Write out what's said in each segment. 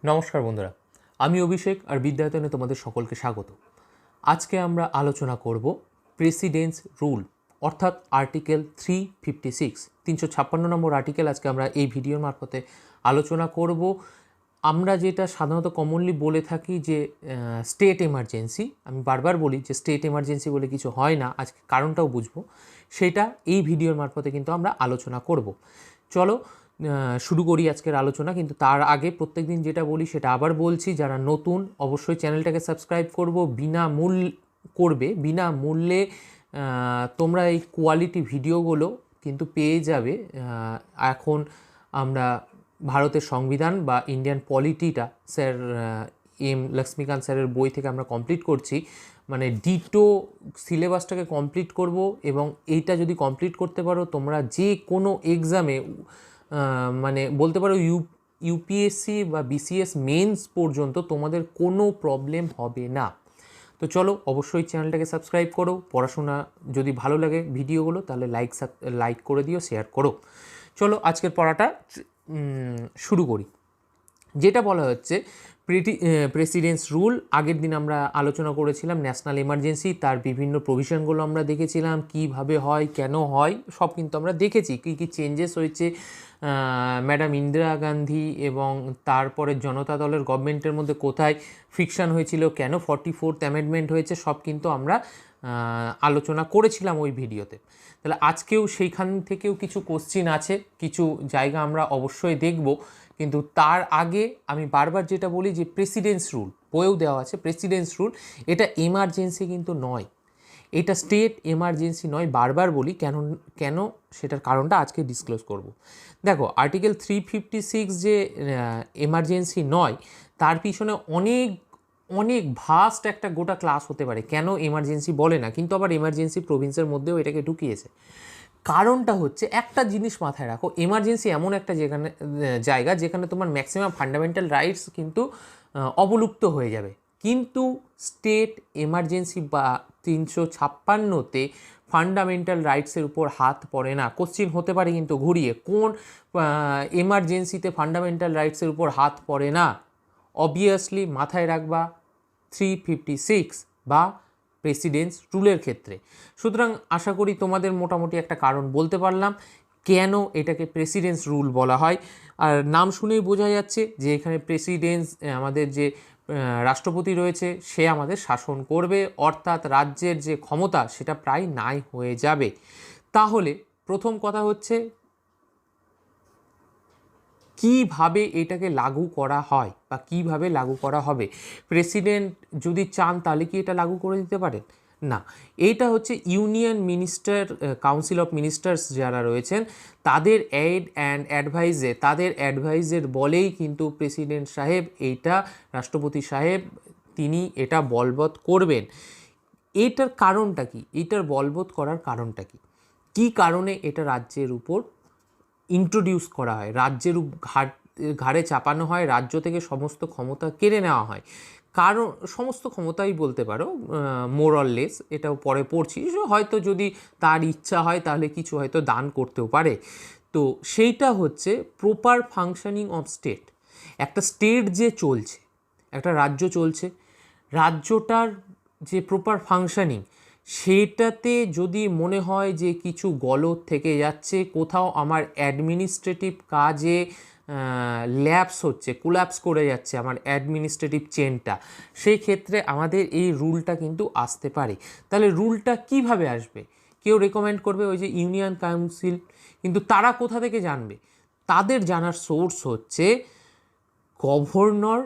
নমস্কার বন্ধুরা, আমি অভিষেক আর বিদ্যায়তনে তোমাদের সকলকে স্বাগত। আজকে আমরা আলোচনা করব প্রেসিডেন্স রুল অর্থাৎ আর্টিকেল 356, 356 নম্বর আর্টিকেল। আজকে আমরা এই ভিডিওর মারফতে আলোচনা করব। আমরা যেটা সাধারণত কমনলি বলে থাকি যে স্টেট এমার্জেন্সি, আমি বারবার বলি যে স্টেট এমার্জেন্সি বলে কিছু হয় না, আজকে কারণটাও বুঝবো, সেটা এই ভিডিওর মারফতে কিন্তু আমরা আলোচনা করব। চলো শুরু করি আজকের আলোচনা। কিন্তু তার আগে প্রত্যেকদিন যেটা বলি সেটা আবার বলছি, যারা নতুন অবশ্যই চ্যানেলটাকে সাবস্ক্রাইব বিনামূল্যে তোমরা এই কোয়ালিটি ভিডিওগুলো কিন্তু পেয়ে যাবে। এখন আমরা ভারতের সংবিধান বা ইন্ডিয়ান পলিটিটা স্যার এম লক্ষ্মীকান্ত স্যারের বই থেকে আমরা কমপ্লিট করছি, মানে ডিটো সিলেবাসটাকে কমপ্লিট করব। এবং এইটা যদি কমপ্লিট করতে পারো তোমরা যে কোনো এক্সামে, মানে বলতে পারো ইউপিএসসি বা বিসিএস মেন্স পর্যন্ত তোমাদের কোনো প্রবলেম হবে না। তো চলো অবশ্যই চ্যানেলটাকে সাবস্ক্রাইব করো। পড়াশোনা যদি ভালো লাগে ভিডিওগুলো তাহলে লাইক করে দিও, শেয়ার করো। চলো আজকের পড়াটা শুরু করি। যেটা বলা হচ্ছে প্রেসিডেন্স রুল, আগের দিন আমরা আলোচনা করেছিলাম ন্যাশনাল এমার্জেন্সি, তার বিভিন্ন প্রভিশনগুলো আমরা দেখেছিলাম, কিভাবে হয়, কেন হয়, সব কিন্তু আমরা দেখেছি। কী কী চেঞ্জেস হয়েছে ম্যাডাম ইন্দিরা গান্ধী এবং তারপরে জনতা দলের গভর্নমেন্টের মধ্যে কোথায় ফ্রিকশন হয়েছিল, কেন 44th অ্যামেন্ডমেন্ট হয়েছে, সব কিন্তু আমরা আলোচনা করেছিলাম ওই ভিডিওতে। তাহলে আজকেও সেইখান থেকেও কিছু কোশ্চিন আছে, কিছু জায়গা আমরা অবশ্যই দেখব। কিন্তু তার আগে আমি বারবার যেটা বলি যে প্রেসিডেন্স রুল বইয়েও দেওয়া আছে, প্রেসিডেন্স রুল এটা এমার্জেন্সি কিন্তু নয়, এটা স্টেট এমার্জেন্সি নয়। বারবার বলি কেন সেটার কারণটা আজকে ডিসক্লোজ করব। দেখো আর্টিকেল 356 যে এমার্জেন্সি নয়, তার পিছনে অনেক ভাস্ট একটা গোটা ক্লাস হতে পারে কেন এমার্জেন্সি বলে না, কিন্তু আবার এমার্জেন্সি প্রভিন্সের মধ্যেও এটাকে ঢুকিয়েছে। কারণটা হচ্ছে একটা জিনিস মাথায় রাখো, এমার্জেন্সি এমন একটা জায়গা যেখানে তোমার ম্যাক্সিমাম ফান্ডামেন্টাল রাইটস কিন্তু অবলুপ্ত হয়ে যাবে। কিন্তু স্টেট এমার্জেন্সি বা 356তে ফান্ডামেন্টাল রাইটসের উপর হাত পড়ে না। কোশ্চিন হতে পারে কিন্তু ঘুরিয়ে, কোন এমার্জেন্সিতে ফান্ডামেন্টাল রাইটসের উপর হাত পড়ে না? অবভিয়াসলি মাথায় রাখবা 356 বা প্রেসিডেন্স রুলের ক্ষেত্রে। সুতরাং আশা করি তোমাদের মোটামুটি একটা কারণ বলতে পারলাম কেন এটাকে প্রেসিডেন্স রুল বলা হয়। আর নাম শুনেই বোঝা যাচ্ছে যে এখানে প্রেসিডেন্স, আমাদের যে রাষ্ট্রপতি রয়েছে সে আমাদের শাসন করবে, অর্থাৎ রাজ্যের যে ক্ষমতা সেটা প্রায় নাই হয়ে যাবে। তাহলে প্রথম কথা হচ্ছে কিভাবে এটাকে লাগু করা হয় বা কিভাবে লাগু করা হবে। প্রেসিডেন্ট যদি চান তাহলে কি এটা লাগু করে দিতে পারেন? না, এইটা হচ্ছে union minister, council of ministers যারা রয়েছেন তাদের তাদের অ্যাডভাইজের বলেই কিন্তু প্রেসিডেন্ট সাহেব এইটা, রাষ্ট্রপতি সাহেব তিনি এটা বলবৎ করবেন। এইটার কারণটা কি, এইটার বলবৎ করার কারণটা কি, কী কারণে এটা রাজ্যের উপর ইন্ট্রোডিউস করা হয়, রাজ্যের ঘাড়ে চাপানো হয়, রাজ্য থেকে সমস্ত ক্ষমতা কেড়ে নেওয়া হয়। কারণ সমস্ত ক্ষমতাই বলতে পারো, মোরললেস, এটাও পরে পড়ছি, হয়তো যদি তার ইচ্ছা হয় তাহলে কিছু হয়তো দান করতেও পারে। তো সেইটা হচ্ছে প্রপার ফাংশনিং অফ স্টেট। একটা স্টেট যে চলছে, একটা রাজ্য চলছে, রাজ্যটার যে প্রপার ফাংশনিং সেটাতে যদি মনে হয় যে কিছু গলদ থেকে যাচ্ছে, কোথাও আমার অ্যাডমিনিস্ট্রেটিভ কাজে ল্যাপস হচ্ছে, কোল্যাপস করে যাচ্ছে আমার অ্যাডমিনিস্ট্রেটিভ চেনটা, সেই ক্ষেত্রে আমাদের এই রুলটা কিন্তু আসতে পারে। তাহলে রুলটা কিভাবে আসবে? কেউ রেকমেন্ড করবে ওই যে ইউনিয়ন কাউন্সিল, কিন্তু তারা কোথা থেকে জানবে? তাদের জানার সোর্স হচ্ছে গভর্নর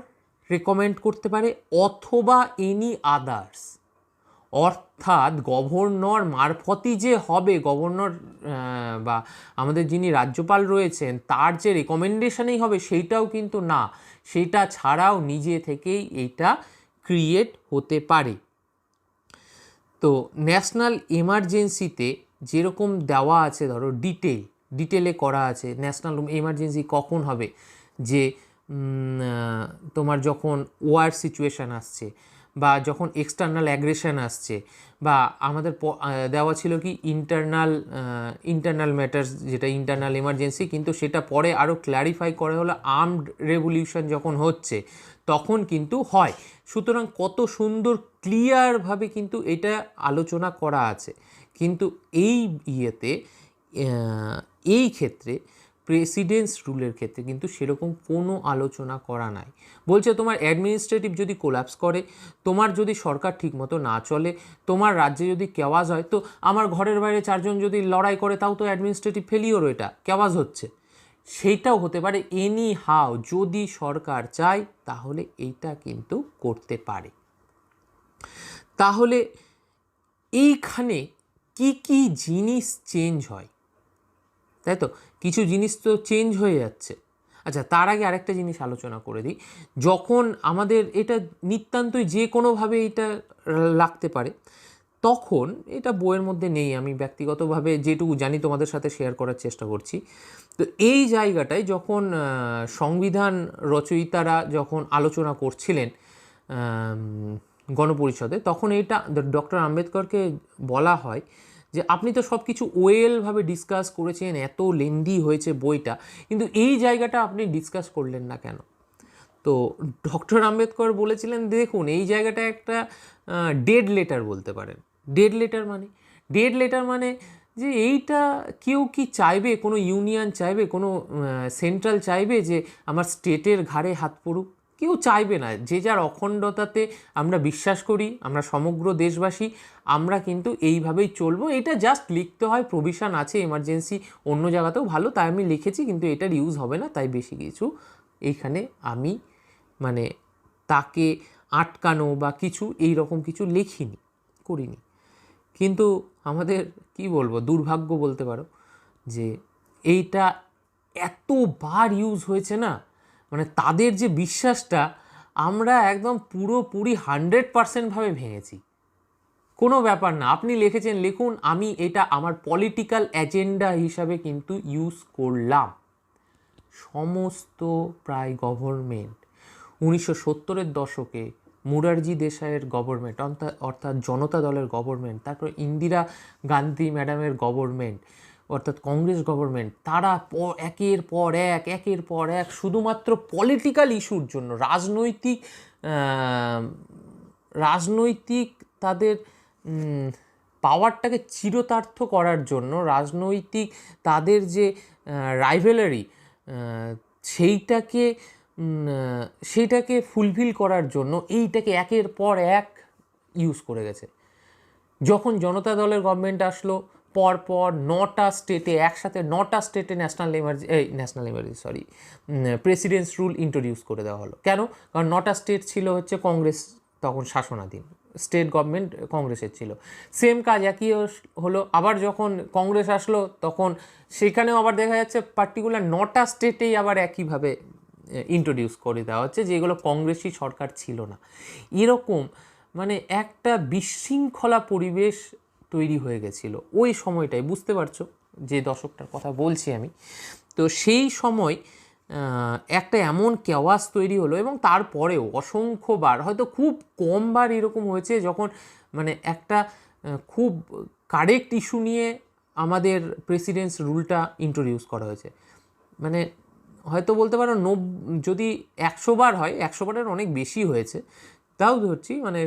রেকমেন্ড করতে পারে অথবা এনি আদার্স, অর্থাৎ গভর্নর মারফতই যে হবে, গভর্নর বা আমাদের যিনি রাজ্যপাল রয়েছেন তার যে রেকমেন্ডেশনেই হবে সেইটাও কিন্তু না, সেটা ছাড়াও নিজে থেকেই এইটা ক্রিয়েট হতে পারে। তো ন্যাশনাল এমার্জেন্সিতে যেরকম দেওয়া আছে, ধরো ডিটেলে করা আছে ন্যাশনাল এমার্জেন্সি কখন হবে, যে তোমার যখন ওয়ার সিচুয়েশান আসছে বা যখন এক্সটার্নাল অ্যাগ্রেশন আসছে, বা আমাদের দেওয়া ছিল কি ইন্টারনাল ম্যাটার্স, যেটা ইন্টারনাল এমার্জেন্সি, কিন্তু সেটা পরে আরও ক্ল্যারিফাই করা হলো আর্মড রেভলিউশন যখন হচ্ছে তখন কিন্তু হয়। সুতরাং কত সুন্দর ক্লিয়ারভাবে কিন্তু এটা আলোচনা করা আছে। কিন্তু এই ইয়েতে এই ক্ষেত্রে প্রেসিডেন্টস রুলের ক্ষেত্রে কিন্তু সেরকম কোনো আলোচনা করা নাই। বলছে তোমার অ্যাডমিনিস্ট্রেটিভ যদি কোল্যাপস করে, তোমার যদি সরকার ঠিকমতো না চলে, তোমার রাজ্যে যদি কেওয়াজ হয়, তো আমার ঘরের বাইরে 4 জন যদি লড়াই করে তাও তো অ্যাডমিনিস্ট্রেটিভ ফেলিওর, এটা কেওয়াজ হচ্ছে, সেইটাও হতে পারে। এনি হাও যদি সরকার চায় তাহলে এইটা কিন্তু করতে পারে। তাহলে এইখানে কি কি জিনিস চেঞ্জ হয়, তাই তো? কিছু জিনিস তো চেঞ্জ হয়ে যাচ্ছে। আচ্ছা, তার আগে আরেকটা জিনিস আলোচনা করে দিই। যখন আমাদের এটা নিতান্তই যে কোনোভাবে এটা লাগতে পারে, তখন এটা বইয়ের মধ্যে নেই, আমি ব্যক্তিগতভাবে যেটুকু জানি তোমাদের সাথে শেয়ার করার চেষ্টা করছি। তো এই জায়গাটায় যখন সংবিধান রচয়িতারা যখন আলোচনা করছিলেন গণপরিষদে, তখন এইটা ডক্টর আম্বেদকরকে বলা হয় যে আপনি তো সব কিছু ওয়েলভাবে ডিসকাস করেছেন, এত লেন্দি হয়েছে বইটা, কিন্তু এই জায়গাটা আপনি ডিসকাস করলেন না কেন? তো ডক্টর আম্বেদকর বলেছিলেন, দেখুন এই জায়গাটা একটা ডেড লেটার বলতে পারেন। ডেড লেটার মানে যে এইটা কেউ কি চাইবে, কোনো ইউনিয়ন চাইবে, কোনো সেন্ট্রাল চাইবে যে আমার স্টেটের ঘাড়ে হাত পড়ুক? কেউ চাইবে না। যে যার অখণ্ডতাতে আমরা বিশ্বাস করি, আমরা সমগ্র দেশবাসী, আমরা কিন্তু এইভাবেই চলবো। এটা জাস্ট লিখতে হয়, প্রভিশন আছে এমার্জেন্সি অন্য জায়গাতেও ভালো, তাই আমি লিখেছি, কিন্তু এটার ইউজ হবে না, তাই বেশি কিছু এইখানে আমি মানে তাকে আটকানো বা কিছু এই রকম কিছু করিনি। কিন্তু আমাদের কি বলবো, দুর্ভাগ্য বলতে পারো যে এইটা এতবার ইউজ হয়েছে না, মানে তাদের যে বিশ্বাসটা আমরা একদম পুরোপুরি 100% ভেঙেছি। কোনো ব্যাপার না, আপনি লিখেছেন লিখুন, আমি এটা আমার পলিটিক্যাল এজেন্ডা হিসাবে কিন্তু ইউজ করলাম। সমস্ত প্রায় গভর্নমেন্ট 1970-এর দশকে মুরারজি দেশাইয়ের গভর্নমেন্ট, অর্থাৎ জনতা দলের গভর্নমেন্ট, তারপর ইন্দিরা গান্ধী ম্যাডামের গভর্নমেন্ট অর্থাৎ কংগ্রেস গভর্নমেন্ট, তারা একের পর এক শুধুমাত্র পলিটিক্যাল ইস্যুর জন্য, রাজনৈতিক তাদের পাওয়ারটাকে চিরতার্থ করার জন্য, রাজনৈতিক তাদের যে রাইভেলারি সেইটাকে ফুলফিল করার জন্য এইটাকে একের পর এক ইউজ করে গেছে। যখন জনতা দলের গভর্নমেন্ট আসলো, পরপর 9টা স্টেটে একসাথে 9টা স্টেটে প্রেসিডেন্টস রুল ইন্ট্রোডিউস করে দেওয়া হলো। কেন? কারণ 9টা স্টেট ছিল হচ্ছে কংগ্রেস তখন শাসনাধীন, স্টেট গভর্নমেন্ট কংগ্রেসের ছিল। সেম কাজ একই হলো। আবার যখন কংগ্রেস আসলো তখন সেখানেও আবার দেখা যাচ্ছে পার্টিকুলার 9টা স্টেটেই আবার একইভাবে ইন্ট্রোডিউস করে দেওয়া হচ্ছে, যেগুলো কংগ্রেসি সরকার ছিল না। এরকম মানে একটা বিশৃঙ্খলা পরিবেশ তৈরি হয়ে গেছিলো ওই সময়টায়, বুঝতে পারছো যে দশকটার কথা বলছি আমি। তো সেই সময় একটা এমন কেওয়াস তৈরি হলো, এবং তারপরেও অসংখ্যবার, হয়তো খুব কমবার এরকম হয়েছে যখন মানে একটা খুব কারেক্ট ইস্যু নিয়ে আমাদের প্রেসিডেন্টস রুলটা ইন্ট্রোডিউস করা হয়েছে। মানে হয়তো বলতে পারো যদি 100 বার হয়, 100 বারের অনেক বেশি হয়েছে, তাও ধরছি মানে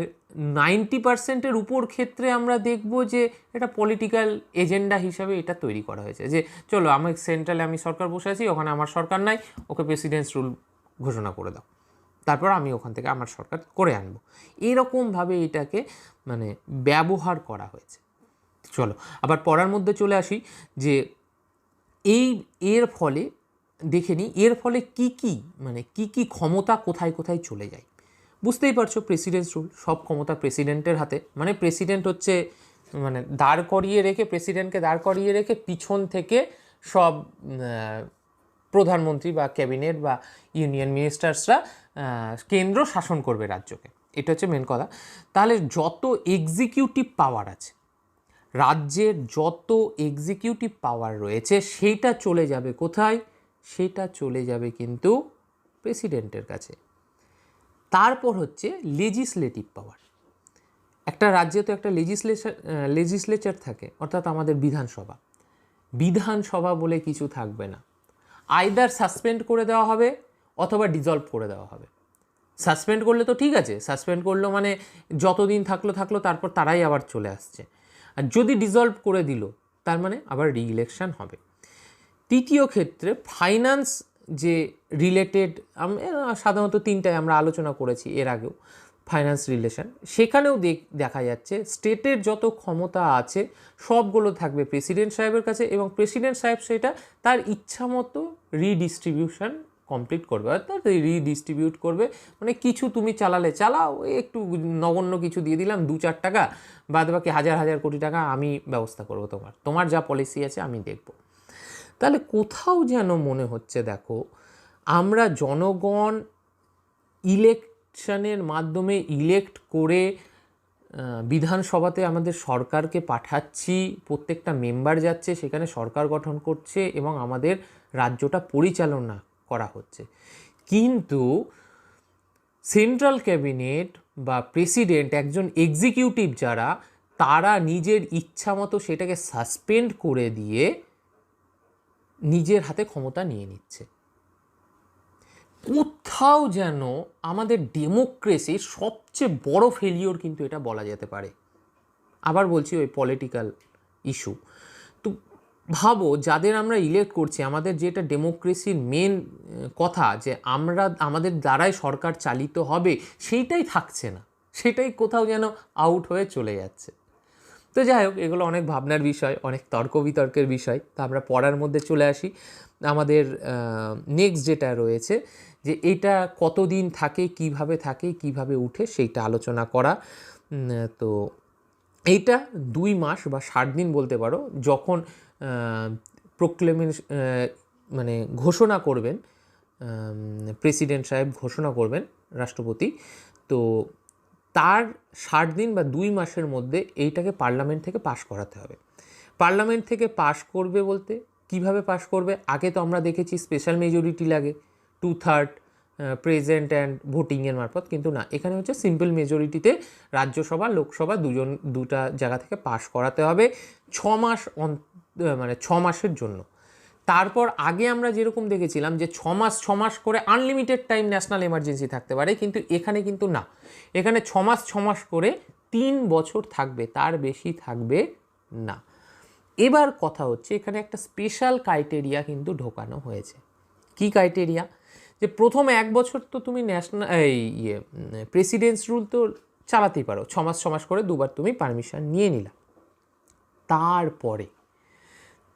90%-এর উপর ক্ষেত্রে আমরা দেখব যে এটা পলিটিক্যাল এজেন্ডা হিসাবে এটা তৈরি করা হয়েছে, যে চলো আমি সেন্ট্রালে আমি সরকার বসে আছি, ওখানে আমার সরকার নাই, ওকে প্রেসিডেন্টস রুল ঘোষণা করে দাও, তারপর আমি ওখান থেকে আমার সরকার করে আনবো। এইরকমভাবে এটাকে মানে ব্যবহার করা হয়েছে। চলো আবার পড়ার মধ্যে চলে আসি, যে এর ফলে দেখে নিই এর ফলে কি কি ক্ষমতা কোথায় কোথায় চলে যায়। বুঝতেই পারছো, প্রেসিডেন্টস রুল, সব ক্ষমতা প্রেসিডেন্টের হাতে, মানে প্রেসিডেন্ট হচ্ছে মানে প্রেসিডেন্টকে দাঁড় করিয়ে রেখে পিছন থেকে সব প্রধানমন্ত্রী বা ক্যাবিনেট বা ইউনিয়ন মিনিস্টার্সরা কেন্দ্র শাসন করবে রাজ্যকে, এটা হচ্ছে মেন কথা। তাহলে যত এক্সিকিউটিভ পাওয়ার আছে, রাজ্যের যত এক্সিকিউটিভ পাওয়ার রয়েছে, সেইটা চলে যাবে কোথায়? সেটা চলে যাবে কিন্তু প্রেসিডেন্টের কাছে। তারপর হচ্ছে লেজিসলেটিভ পাওয়ার। একটা রাজ্যে তো একটা লেজিসলেচার থাকে, অর্থাৎ আমাদের বিধানসভা। বিধানসভা বলে কিছু থাকবে না, আইদার সাসপেন্ড করে দেওয়া হবে অথবা ডিজলভ করে দেওয়া হবে। সাসপেন্ড করলে তো ঠিক আছে, সাসপেন্ড করলো মানে যতদিন থাকলো, তারপর তারাই আবার চলে আসছে। আর যদি ডিজলভ করে দিল, তার মানে আবার রি-ইলেকশন হবে। তৃতীয় ক্ষেত্রে ফাইন্যান্স যে রিলেটেড, সাধারণত তিনটায় আমরা আলোচনা করেছি এর আগেও, ফাইন্যান্স রিলেশন, সেখানেও দেখা যাচ্ছে স্টেটের যত ক্ষমতা আছে সবগুলো থাকবে প্রেসিডেন্ট সাহেবের কাছে, এবং প্রেসিডেন্ট সাহেব সেটা তার ইচ্ছা মতো রিডিস্ট্রিবিউশন কমপ্লিট করবে, অর্থাৎ রিডিস্ট্রিবিউট করবে। মানে কিছু তুমি চালালে চালাও, একটু নগণ্য কিছু দিয়ে দিলাম 2-4 টাকা, বাদ বাকি হাজার হাজার কোটি টাকা আমি ব্যবস্থা করবো, তোমার যা পলিসি আছে আমি দেখব। তাহলে কোথাও যেন মনে হচ্ছে, দেখো আমরা জনগণ ইলেকশনের মাধ্যমে ইলেক্ট করে বিধানসভাতে আমাদের সরকারকে পাঠাচ্ছি, প্রত্যেকটা মেম্বার যাচ্ছে সেখানে সরকার গঠন করছে এবং আমাদের রাজ্যটা পরিচালনা করা হচ্ছে। কিন্তু সেন্ট্রাল ক্যাবিনেট বা প্রেসিডেন্ট, একজন এক্সিকিউটিভ যারা, তারা নিজের ইচ্ছা মতো সেটাকে সাসপেন্ড করে দিয়ে নিজের হাতে ক্ষমতা নিয়ে নিচ্ছে। কোথাও যেন আমাদের ডেমোক্রেসির সবচেয়ে বড় ফেলিওর কিন্তু এটা বলা যেতে পারে। আবার বলছি, ওই পলিটিক্যাল ইস্যু। তো ভাবো, যাদের আমরা ইলেক্ট করছি, আমাদের যেটা ডেমোক্রেসির মেন কথা, যে আমাদের দ্বারাই সরকার চালিত হবে, সেইটাই থাকছে না, সেটাই কোথাও যেন আউট হয়ে চলে যাচ্ছে। তো যাই হোক, এগুলো অনেক ভাবনার বিষয়, অনেক তর্ক বিতর্কের বিষয়। তো আমরা পড়ার মধ্যে চলে আসি। আমাদের নেক্সট যেটা রয়েছে, যে এটা কতদিন থাকে, কিভাবে উঠে, সেইটা আলোচনা করা। তো এইটা 2 মাস বা 60 দিন বলতে পারো, যখন মানে ঘোষণা করবেন প্রেসিডেন্ট সাহেব, ঘোষণা করবেন রাষ্ট্রপতি, তো তার 60 দিন বা 2 মাসের মধ্যে এইটাকে পার্লামেন্ট থেকে পাশ করাতে হবে। পার্লামেন্ট থেকে পাশ করবে বলতে কিভাবে পাশ করবে? আগে তো আমরা দেখেছি স্পেশাল মেজরিটি লাগে, 2/3 প্রেজেন্ট অ্যান্ড ভোটিংয়ের মারফত, কিন্তু না, এখানে হচ্ছে সিম্পল মেজরিটিতে রাজ্যসভা লোকসভা দুটা জায়গা থেকে পাশ করাতে হবে 6 মাস, মানে 6 মাসের জন্য। তারপর আগে আমরা যেরকম দেখেছিলাম যে 6 মাস করে আনলিমিটেড টাইম ন্যাশনাল এমার্জেন্সি থাকতে পারে, কিন্তু এখানে কিন্তু না, এখানে 6 মাস করে 3 বছর থাকবে, তার বেশি থাকবে না। এবার কথা হচ্ছে, এখানে একটা স্পেশাল ক্রাইটেরিয়া কিন্তু ঢোকানো হয়েছে। কি ক্রাইটেরিয়া? যে প্রথম 1 বছর তো তুমি প্রেসিডেন্টস রুল তো চালাতেই পারো, 6 মাস করে 2বার তুমি পারমিশন নিয়ে নিলা।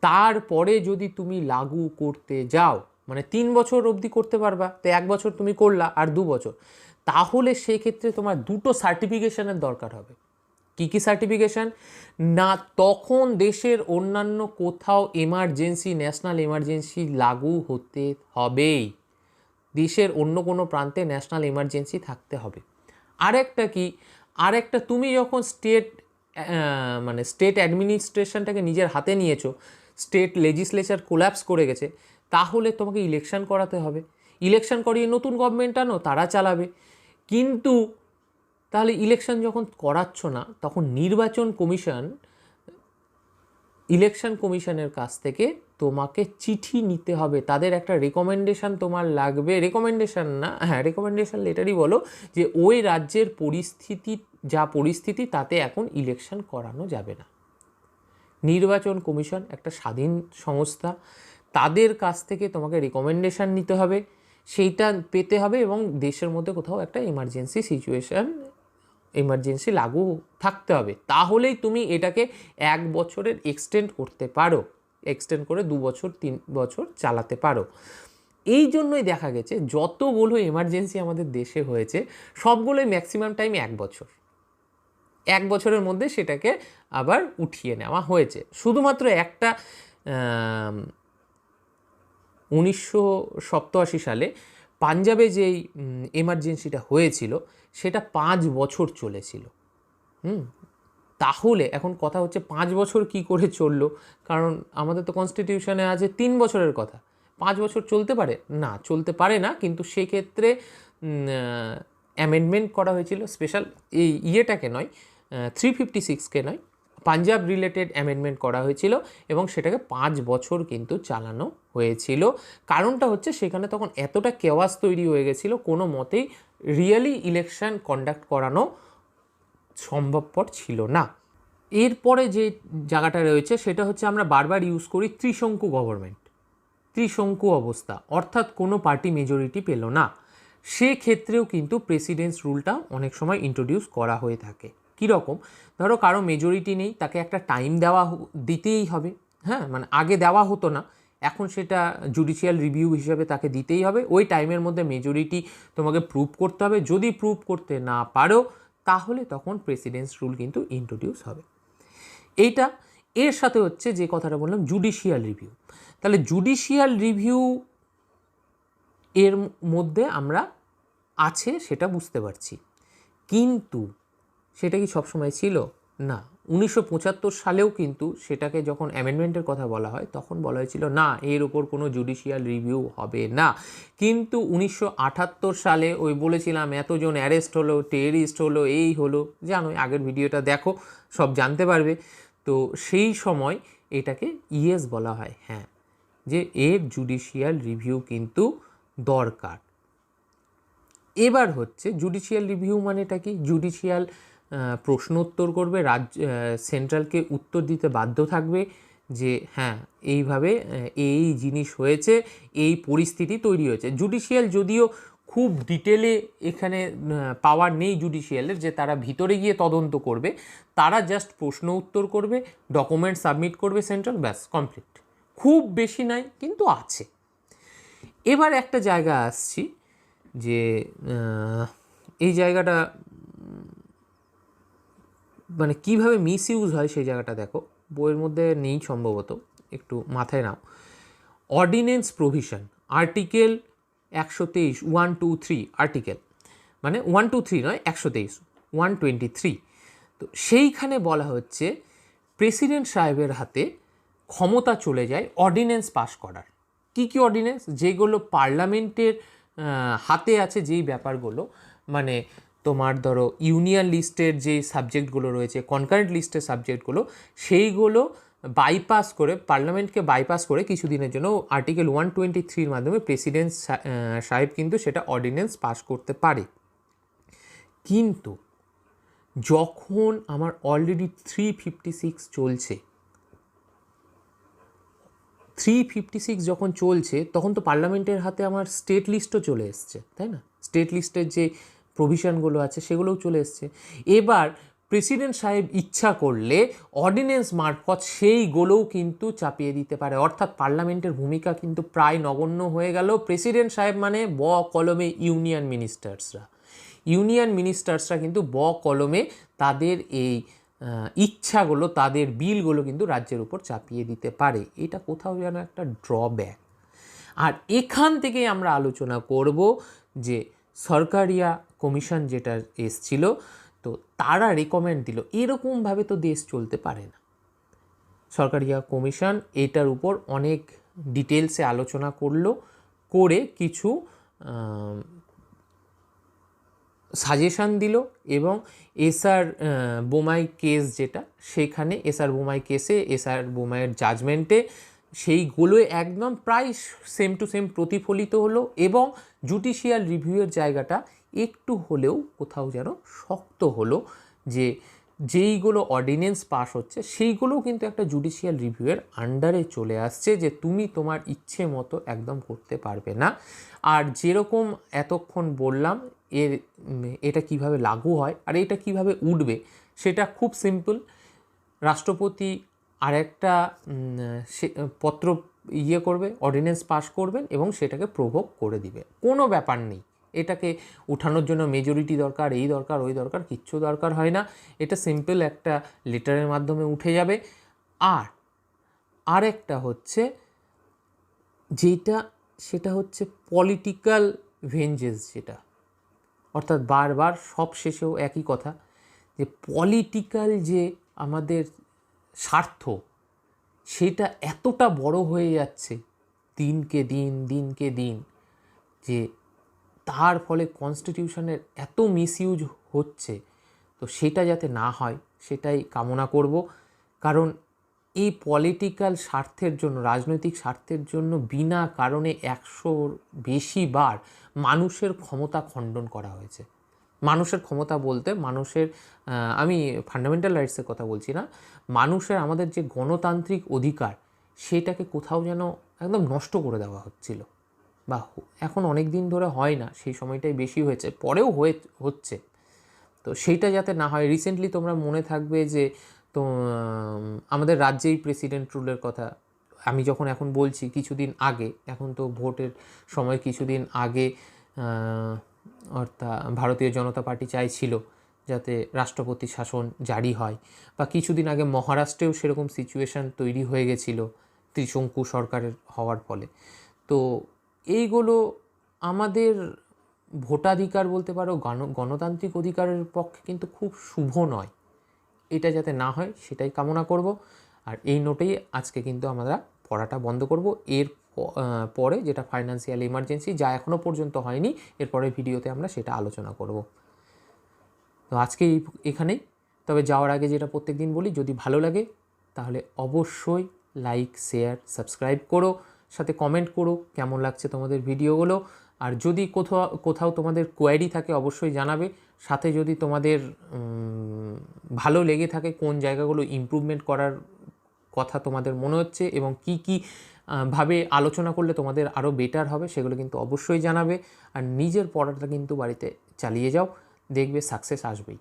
তারপরে যদি তুমি লাগু করতে যাও, মানে 3 বছর অবধি করতে পারবা, তো 1 বছর তুমি করলা আর 2 বছর, তাহলে সেক্ষেত্রে তোমার 2টো সার্টিফিকেশনের দরকার হবে। কি কি সার্টিফিকেশন? না, তখন দেশের অন্যান্য কোথাও এমার্জেন্সি, ন্যাশনাল এমার্জেন্সি লাগু হতে হবেই, দেশের অন্য কোনো প্রান্তে ন্যাশনাল এমার্জেন্সি থাকতে হবে। আরেকটা তুমি যখন স্টেট অ্যাডমিনিস্ট্রেশনটাকে নিজের হাতে নিয়েছো, স্টেট লেজিসলেচার কোল্যাপস করে গেছে, তাহলে তোমাকে ইলেকশন করাতে হবে। ইলেকশন করিয়ে নতুন গভর্নমেন্ট আনো, তারা চালাবে। কিন্তু তাহলে ইলেকশন যখন করাচ্ছ না, তখন ইলেকশন কমিশনের কাছ থেকে তোমাকে চিঠি নিতে হবে, তাদের একটা রেকমেন্ডেশন তোমার লাগবে, রেকমেন্ডেশন লেটারই বলো, যে ওই রাজ্যের পরিস্থিতি তাতে এখন ইলেকশন করানো যাবে না। নির্বাচন কমিশন একটা স্বাধীন সংস্থা, তাদের কাছ থেকে তোমাকে রেকমেন্ডেশন নিতে হবে, সেইটা পেতে হবে, এবং দেশের মধ্যে কোথাও একটা এমার্জেন্সি লাগু থাকতে হবে, তাহলেই তুমি এটাকে 1 বছরের এক্সটেন্ড করতে পারো, এক্সটেন্ড করে 2 বছর 3 বছর চালাতে পারো। এই জন্যই দেখা গেছে যতগুলো এমার্জেন্সি আমাদের দেশে হয়েছে, সবগুলোই ম্যাক্সিমাম টাইম 1 বছর, 1 বছরের মধ্যে সেটাকে আবার উঠিয়ে নেওয়া হয়েছে। শুধুমাত্র একটা 1987 সালে পাঞ্জাবে যেই এমার্জেন্সিটা হয়েছিল, সেটা 5 বছর চলেছিল। তাহলে এখন কথা হচ্ছে 5 বছর কি করে চললো? কারণ আমাদের তো কনস্টিটিউশনে আছে 3 বছরের কথা। 5 বছর চলতে পারে না, চলতে পারে না, কিন্তু সেক্ষেত্রে অ্যামেন্ডমেন্ট করা হয়েছিল, স্পেশাল এই ইয়েটাকে নয়, 356কে নয়, পাঞ্জাব রিলেটেড অ্যামেন্ডমেন্ট করা হয়েছিল এবং সেটাকে 5 বছর কিন্তু চালানো হয়েছিল। কারণটা হচ্ছে সেখানে তখন এতটা কেওয়াস তৈরি হয়ে গেছিলো, কোনো মতেই রিয়েলি ইলেকশন কন্ডাক্ট করানো সম্ভবপর ছিল না। এরপরে যে জায়গাটা রয়েছে সেটা হচ্ছে আমরা বারবার ইউজ করি ত্রিশঙ্কু গভর্নমেন্ট, ত্রিশঙ্কু অবস্থা, অর্থাৎ কোনো পার্টি মেজরিটি পেল না। সেক্ষেত্রেও কিন্তু প্রেসিডেন্টস রুলটা অনেক সময় ইন্ট্রোডিউস করা হয়ে থাকে। কীরকম, ধরো কারো মেজরিটি নেই, তাকে একটা টাইম দিতেই হবে, হ্যাঁ, মানে আগে দেওয়া হতো না, এখন সেটা জুডিশিয়াল রিভিউ হিসেবে তাকে দিতেই হবে। ওই টাইমের মধ্যে মেজরিটি তোমাকে প্রুভ করতে হবে, যদি প্রুভ করতে না পারো তাহলে তখন প্রেসিডেন্টস রুল কিন্তু ইন্ট্রোডিউস হবে। এইটা এর সাথে হচ্ছে যে কথাটা বললাম জুডিশিয়াল রিভিউ। তাহলে জুডিশিয়াল রিভিউ এর মধ্যে আমরা আছে সেটা বুঝতে পারছি, কিন্তু সেটা কি সবসময় ছিল না। 1975 সালেও কিন্তু সেটাকে যখন অ্যামেন্ডমেন্টের কথা বলা হয় তখন বলা হয়েছিল না, এর ওপর কোনো জুডিশিয়াল রিভিউ হবে না। কিন্তু 1978 সালে ওই বলেছিলাম এতজন অ্যারেস্ট হলো, টেররিস্ট হলো, এই হলো, জানো আগের ভিডিওটা দেখো সব জানতে পারবে। তো সেই সময় এটাকে ইয়েস বলা হয়, হ্যাঁ, যে এর জুডিশিয়াল রিভিউ কিন্তু দরকার। এবার হচ্ছে জুডিশিয়াল রিভিউ মানেটা কি, জুডিশিয়াল প্রশ্ন উত্তর করবে, সেন্ট্রালকে উত্তর দিতে বাধ্য থাকবে যে হ্যাঁ এইভাবে এই জিনিস হয়েছে, এই পরিস্থিতি তৈরি হয়েছে। জুডিশিয়াল যদিও খুব ডিটেলে এখানে পাওয়ার নেই জুডিশিয়ালের যে তারা ভিতরে গিয়ে তদন্ত করবে, তারা জাস্ট প্রশ্ন উত্তর করবে, ডকুমেন্ট সাবমিট করবে সেন্ট্রাল, ব্যাস কমপ্লিট। খুব বেশি নাই কিন্তু আছে। এবার একটা জায়গা আসছি যে এই জায়গাটা মানে কীভাবে মিস ইউজ হয় সেই জায়গাটা দেখো, বইয়ের মধ্যে নেই সম্ভবত, একটু মাথায় নাও। অর্ডিন্যান্স প্রভিশন আর্টিকেল 123, 1, 2, 3 আর্টিকেল, মানে 1, 2, 3 নয়, 123, 123। তো সেইখানে বলা হচ্ছে প্রেসিডেন্ট সাহেবের হাতে ক্ষমতা চলে যায় অর্ডিন্যান্স পাস করার। কী কী অর্ডিন্যান্স, যেগুলো পার্লামেন্টের হাতে আছে, যেই ব্যাপারগুলো মানে তোমার ধরো ইউনিয়ন লিস্টের যে সাবজেক্টগুলো রয়েছে, কনকারেন্ট লিস্টের সাবজেক্টগুলো, সেইগুলো বাইপাস করে, পার্লামেন্টকে বাইপাস করে কিছুদিনের জন্য আর্টিকেল 123-র মাধ্যমে প্রেসিডেন্ট সাহেব কিন্তু সেটা অর্ডিন্যান্স পাস করতে পারে। কিন্তু যখন আমার অলরেডি 356 চলছে, 356 যখন চলছে তখন তো পার্লামেন্টের হাতে আমার স্টেট লিস্টও চলে এসছে, তাই না? স্টেট লিস্টের যে প্রভিশনগুলো আছে সেগুলোও চলে এসছে। এবার প্রেসিডেন্ট সাহেব ইচ্ছা করলে অর্ডিন্যান্স মারফত সেইগুলোও কিন্তু চাপিয়ে দিতে পারে, অর্থাৎ পার্লামেন্টের ভূমিকা কিন্তু প্রায় নগণ্য হয়ে গেল। প্রেসিডেন্ট সাহেব মানে কলমে ইউনিয়ন মিনিস্টার্সরা কিন্তু কলমে তাদের এই ইচ্ছাগুলো, তাদের বিলগুলো কিন্তু রাজ্যের উপর চাপিয়ে দিতে পারে। এটা কোথাও যেন একটা ড্রব্যাক। আর এখান থেকে আমরা আলোচনা করব যে সরকারিয়া কমিশন যেটা এসছিল, তো তারা রেকমেন্ড দিল এরকমভাবে তো দেশ চলতে পারে না। সরকারিয়া কমিশন এটার উপর অনেক ডিটেলসে আলোচনা করে কিছু সাজেশান দিল এবং এসআর বোমাই কেস যেটা, সেখানে এসআর বোমাই কেসে এসআর বোমাইয়ের জাজমেন্টে সেইগুলো একদম প্রায় সেম টু সেম প্রতিফলিত হলো এবং জুডিশিয়াল রিভিউয়ের জায়গাটা একটু হলেও কোথাও যেন শক্ত হলো, যে যেইগুলো অর্ডিন্যান্স পাস হচ্ছে সেইগুলোও কিন্তু একটা জুডিশিয়াল রিভিউয়ের আন্ডারে চলে আসছে, যে তুমি তোমার ইচ্ছে মতো একদম করতে পারবে না। আর যেরকম এতক্ষণ বললাম এটা কিভাবে লাগু হয় আর এটা কিভাবে উঠবে সেটা খুব সিম্পল। রাষ্ট্রপতি আরেকটা পত্র করবে, অর্ডিন্যান্স পাস করবেন এবং সেটাকে প্রভোগ করে দিবে, কোনো ব্যাপার নেই। এটাকে উঠানোর জন্য মেজরিটি দরকার, এই দরকার, ওই দরকার, কিচ্ছু দরকার হয় না। এটা সিম্পল একটা লেটারের মাধ্যমে উঠে যাবে। আর একটা হচ্ছে যেটা, সেটা হচ্ছে পলিটিক্যাল ভেঞ্জেন্স, যেটা অর্থাৎ বারবার সব শেষেও একই কথা, যে পলিটিক্যাল যে আমাদের স্বার্থ সেটা এতটা বড় হয়ে যাচ্ছে দিনকে দিন, যে তার ফলে কনস্টিটিউশনের এত মিসইউজ হচ্ছে, তো সেটা যাতে না হয় সেটাই কামনা করব। কারণ এই পলিটিক্যাল স্বার্থের জন্য, রাজনৈতিক স্বার্থের জন্য বিনা কারণে 100-র বেশি বার মানুষের ক্ষমতা খণ্ডন করা হয়েছে। মানুষের ক্ষমতা বলতে মানুষের, আমি ফান্ডামেন্টাল রাইটসের কথা বলছি না, মানুষের আমাদের যে গণতান্ত্রিক অধিকার সেটাকে কোথাও যেন একদম নষ্ট করে দেওয়া হচ্ছিল, বা এখন অনেক দিন ধরে হয় না, সেই সময়টাই বেশি হয়েছে, পরেও হচ্ছে। তো সেইটা যাতে না হয়। রিসেন্টলি তোমরা মনে থাকবে যে তো আমাদের রাজ্যেই প্রেসিডেন্ট রুলের কথা আমি যখন এখন বলছি, কিছুদিন আগে, এখন তো ভোটের সময় কিছুদিন আগে অর্থাৎ ভারতীয় জনতা পার্টি চাইছিল যাতে রাষ্ট্রপতি শাসন জারি হয়, বা কিছুদিন আগে মহারাষ্ট্রেও সেরকম সিচুয়েশান তৈরি হয়ে গেছিলো ত্রিশঙ্কু সরকারের হওয়ার ফলে। তো এইগুলো আমাদের ভোটাধিকার বলতে পারো, গণতান্ত্রিক অধিকারের পক্ষে কিন্তু খুব শুভ নয়। এটা যাতে না হয় সেটাই কামনা করব। আর এই নোটেই আজকে কিন্তু আমরা পড়াটা বন্ধ করব। এর পরে যেটা ফাইন্যান্সিয়াল ইমার্জেন্সি, যা এখনও পর্যন্ত হয়নি, এরপরের ভিডিওতে আমরা সেটা আলোচনা করব। তো আজকে এখানেই। তবে যাওয়ার আগে যেটা প্রত্যেক দিন বলি, যদি ভালো লাগে তাহলে অবশ্যই লাইক, শেয়ার, সাবস্ক্রাইব করো, সাথে কমেন্ট করো কেমন লাগছে তোমাদের ভিডিওগুলো। আর যদি কোথাও তোমাদের কোয়ারি থাকে অবশ্যই জানাবে। সাথে যদি তোমাদের ভালো লেগে থাকে, কোন জায়গাগুলো ইমপ্রুভমেন্ট করার কথা তোমাদের মনে হচ্ছে এবং কি ভাবে আলোচনা করলে তোমাদের আরও বেটার হবে, সেগুলো কিন্তু অবশ্যই জানাবে। আর নিজের পড়াটা কিন্তু বাড়িতে চালিয়ে যাও, দেখবে সাকসেস আসবেই।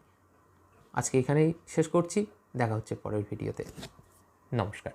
আজকে এখানেই শেষ করছি, দেখা হচ্ছে পরের ভিডিওতে। নমস্কার।